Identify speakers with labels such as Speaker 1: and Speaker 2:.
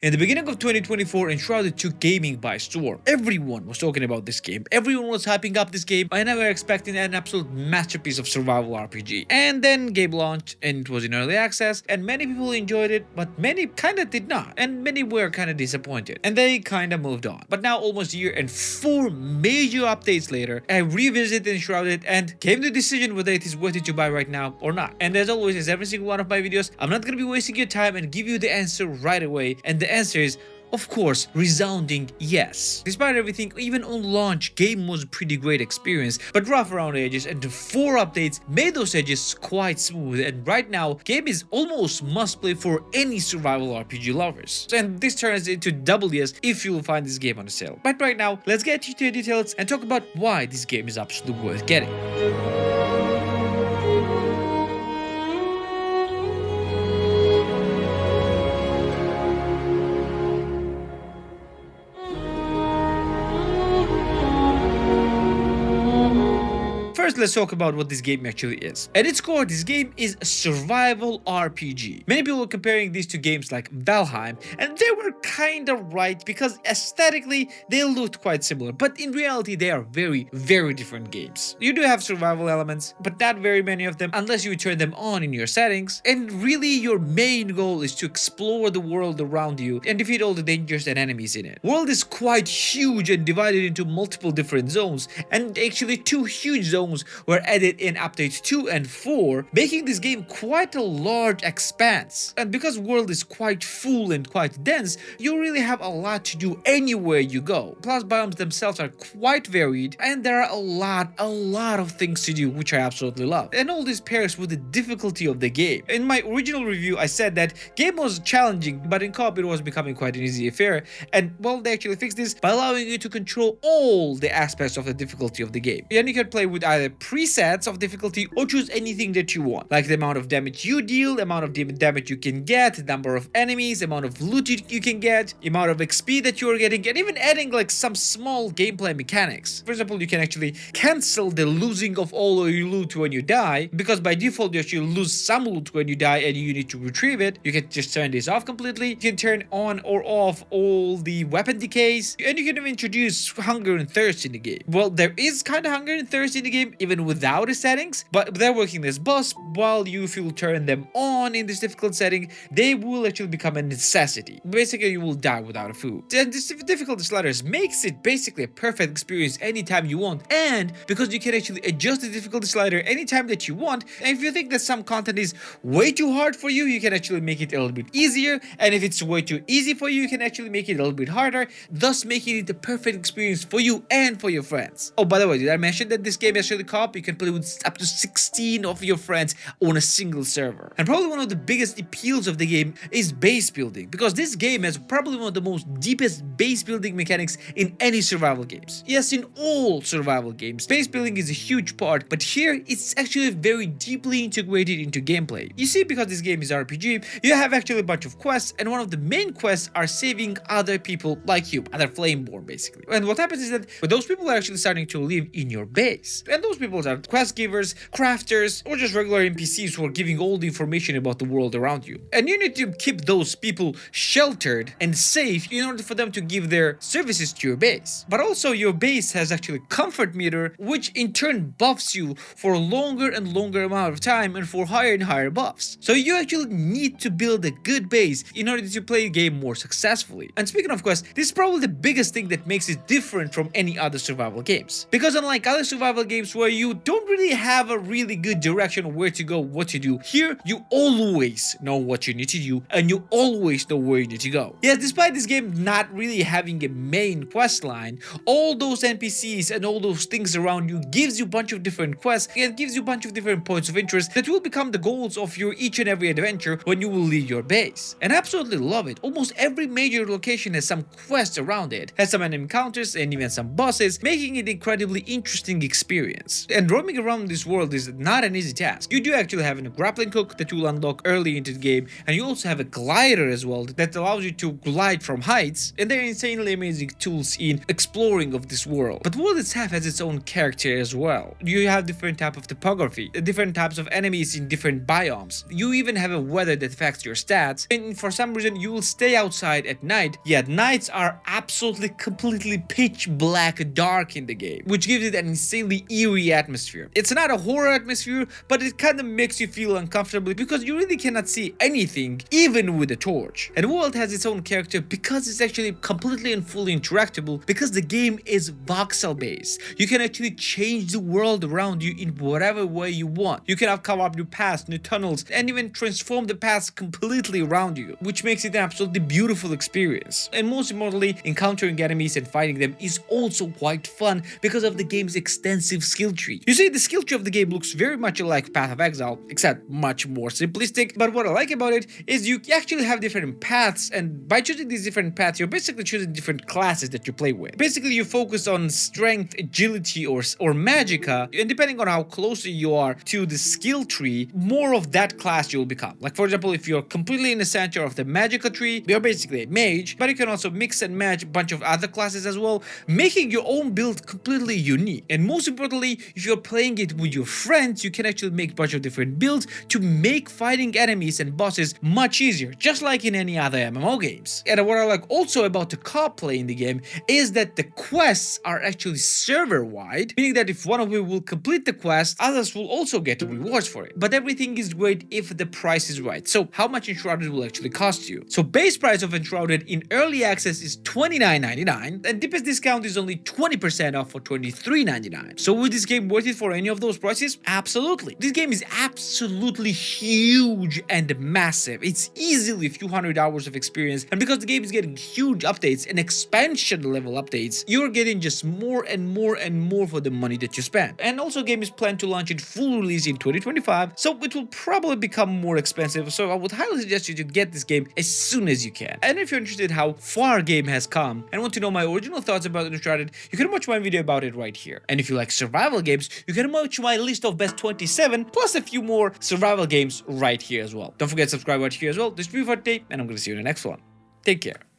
Speaker 1: In the beginning of 2024, Enshrouded took gaming by storm. Everyone was talking about this game, everyone was hyping up this game, and I were expecting an absolute masterpiece of survival RPG. And then game launched, and it was in early access, and many people enjoyed it, but many kinda did not, and many were kinda disappointed, and they kinda moved on. But now, almost a year and 4 major updates later, I revisited Enshrouded and came to the decision whether it is worth it to buy right now or not. And as always, as every single one of my videos, I'm not gonna be wasting your time and give you the answer right away, and the answer is, of course, resounding yes. Despite everything, even on launch, game was a pretty great experience, but rough around the edges, and the 4 updates made those edges quite smooth, and right now, game is almost must play for any survival RPG lovers. And this turns into double yes if you will find this game on a sale. But right now, let's get into the details and talk about why this game is absolutely worth getting. First, let's talk about what this game actually is. At its core, this game is a survival RPG. Many people were comparing these to games like Valheim, and they were kinda right because aesthetically they looked quite similar, but in reality they are very, very different games. You do have survival elements, but not very many of them unless you turn them on in your settings, and really your main goal is to explore the world around you and defeat all the dangers and enemies in it. The world is quite huge and divided into multiple different zones, and actually 2 huge zones were added in updates 2 and 4, making this game quite a large expanse. And because the world is quite full and quite dense, you really have a lot to do anywhere you go. Plus, biomes themselves are quite varied, and there are a lot of things to do, which I absolutely love. And all this pairs with the difficulty of the game. In my original review, I said that game was challenging, but in co-op it was becoming quite an easy affair. And well, they actually fixed this by allowing you to control all the aspects of the difficulty of the game. And you can play with either presets of difficulty or choose anything that you want, like the amount of damage you deal, the amount of damage you can get, the number of enemies, the amount of loot you can get, the amount of XP that you are getting, and even adding like some small gameplay mechanics. For example, you can actually cancel the losing of all your loot when you die, because by default you actually lose some loot when you die and you need to retrieve it. You can just turn this off completely. You can turn on or off all the weapon decays, and you can even introduce hunger and thirst in the game. Well, there is kind of hunger and thirst in the game even without the settings, but they're working as boss. While if you turn them on in this difficult setting, they will actually become a necessity. Basically, you will die without a food. And this difficulty sliders makes it basically a perfect experience anytime you want, and because you can actually adjust the difficulty slider anytime that you want, and if you think that some content is way too hard for you, you can actually make it a little bit easier, and if it's way too easy for you, you can actually make it a little bit harder, thus making it the perfect experience for you and for your friends. Oh, by the way, did I mention that this game is actually co-op? You can play with up to 16 of your friends on a single server. And probably one of the biggest appeals of the game is base building, because this game has probably one of the most deepest base building mechanics in any survival games. Yes, in all survival games, base building is a huge part, but here it's actually very deeply integrated into gameplay. You see, because this game is RPG, you have actually a bunch of quests, and one of the main quests are saving other people like you, other Flameborn basically. And what happens is that those people are actually starting to live in your base, and those people are quest givers, crafters, or just regular NPCs who are giving all the information about the world around you. And you need to keep those people sheltered and safe in order for them to give their services to your base. But also your base has actually comfort meter, which in turn buffs you for a longer and longer amount of time and for higher and higher buffs. So you actually need to build a good base in order to play the game more successfully. And speaking of quests, this is probably the biggest thing that makes it different from any other survival games. Because unlike other survival games where you don't really have a really good direction of where to go, what to do, here you always know what you need to do and you always know where you need to go. Yes, despite this game not really having a main quest line, all those NPCs and all those things around you gives you a bunch of different quests and gives you a bunch of different points of interest that will become the goals of your each and every adventure when you will leave your base. And I absolutely love it. Almost every major location has some quests around it, has some enemy encounters and even some bosses, making it an incredibly interesting experience. enemies. And roaming around this world is not an easy task. You do actually have a grappling hook that you'll unlock early into the game, and you also have a glider as well that allows you to glide from heights, and they're insanely amazing tools in exploring of this world. But world itself has its own character as well. You have different type of topography, different types of enemies in different biomes. You even have a weather that affects your stats, and for some reason you will stay outside at night, yet nights are absolutely completely pitch black dark in the game, which gives it an insanely eerie atmosphere. It's not a horror atmosphere, but it kind of makes you feel uncomfortable because you really cannot see anything even with a torch. And the world has its own character because it's actually completely and fully interactable, because the game is voxel based. You can actually change the world around you in whatever way you want. You can have come up new paths, new tunnels, and even transform the paths completely around you, which makes it an absolutely beautiful experience. And most importantly, encountering enemies and fighting them is also quite fun because of the game's extensive skill tree. You see, the skill tree of the game looks very much like Path of Exile, except much more simplistic, but what I like about it is you actually have different paths, and by choosing these different paths, you're basically choosing different classes that you play with. Basically, you focus on strength, agility, or magicka, and depending on how close you are to the skill tree, more of that class you'll become. Like for example, if you're completely in the center of the magicka tree, you're basically a mage, but you can also mix and match a bunch of other classes as well, making your own build completely unique. And most importantly, if you're playing it with your friends, you can actually make a bunch of different builds to make fighting enemies and bosses much easier, just like in any other MMO games. And what I like also about the co-op play in the game is that the quests are actually server-wide, meaning that if one of you will complete the quest, others will also get rewards for it. But everything is great if the price is right. So how much Enshrouded will actually cost you? So base price of Enshrouded in early access is $29.99, and deepest discount is only 20% off for $23.99. So was this game worth it for any of those prices? Absolutely. This game is absolutely huge and massive. It's easily a few hundred hours of experience, and because the game is getting huge updates and expansion level updates, you're getting just more and more and more for the money that you spend. And also, game is planned to launch in full release in 2025, so it will probably become more expensive, so I would highly suggest you to get this game as soon as you can. And if you're interested how far game has come and want to know my original thoughts about Uncharted, you can watch my video about it right here. And if you like survival games, you can watch my list of best 27 plus a few more survival games right here as well. Don't forget to subscribe right here as well. This is Brief Day, and I'm going to see you in the next one. Take care.